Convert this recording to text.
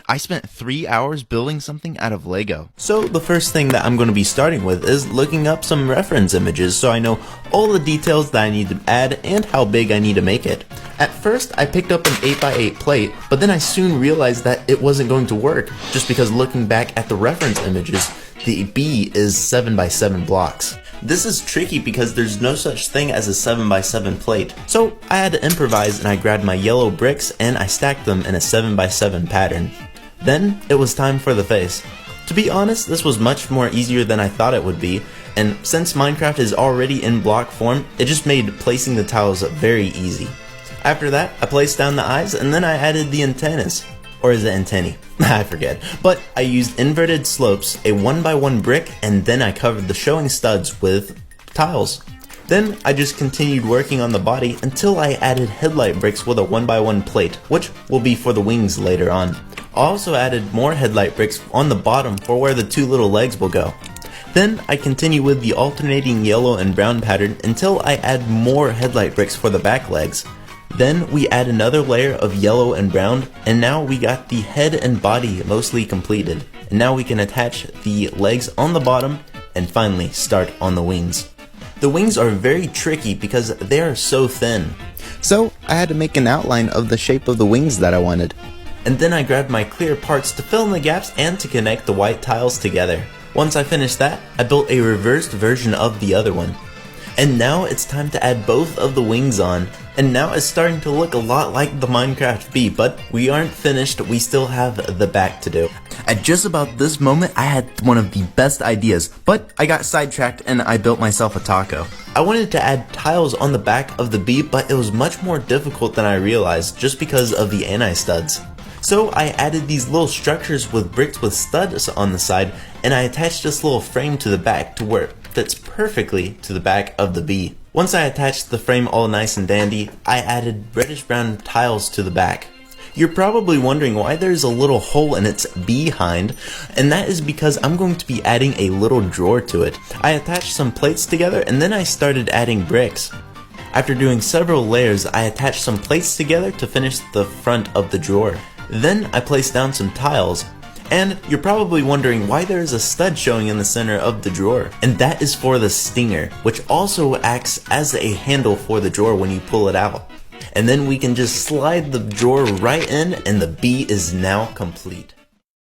I spent 3 hours building something out of Lego. So the first thing that I'm going to be starting with is looking up some reference images so I know all the details that I need to add and how big I need to make it. At first I picked up an 8x8 plate, but then I soon realized that it wasn't going to work, just because looking back at the reference images, the B is 7x7 blocks. This is tricky because there's no such thing as a 7x7 plate, so I had to improvise and I grabbed my yellow bricks and I stacked them in a 7x7 pattern. Then it was time for the face. To be honest, this was much more easier than I thought it would be, and since Minecraft is already in block form, it just made placing the tiles very easy. After that, I placed down the eyes and then I added the antennas. Or is it antennae? I forget. But I used inverted slopes, a 1x1 brick, and then I covered the showing studs with tiles. Then I just continued working on the body until I added headlight bricks with a 1x1 plate, which will be for the wings later on. I also added more headlight bricks on the bottom for where the two little legs will go. Then I continue with the alternating yellow and brown pattern until I add more headlight bricks for the back legs. Then we add another layer of yellow and brown, and now we got the head and body mostly completed. And now we can attach the legs on the bottom and finally start on the wings. The wings are very tricky because they are so thin. So I had to make an outline of the shape of the wings that I wanted. And then I grabbed my clear parts to fill in the gaps and to connect the white tiles together. Once I finished that, I built a reversed version of the other one. And now it's time to add both of the wings on. And now it's starting to look a lot like the Minecraft bee, but we aren't finished, we still have the back to do. At just about this moment, I had one of the best ideas, but I got sidetracked and I built myself a taco. I wanted to add tiles on the back of the bee, but it was much more difficult than I realized just because of the anti-studs. So I added these little structures with bricks with studs on the side, and I attached this little frame to the back to where it fits perfectly to the back of the bee. Once I attached the frame all nice and dandy, I added reddish brown tiles to the back. You're probably wondering why there's a little hole in its behind, and that is because I'm going to be adding a little drawer to it. I attached some plates together and then I started adding bricks. After doing several layers, I attached some plates together to finish the front of the drawer. Then I placed down some tiles. And you're probably wondering why there is a stud showing in the center of the drawer. And that is for the stinger, which also acts as a handle for the drawer when you pull it out. And then we can just slide the drawer right in and the bee is now complete.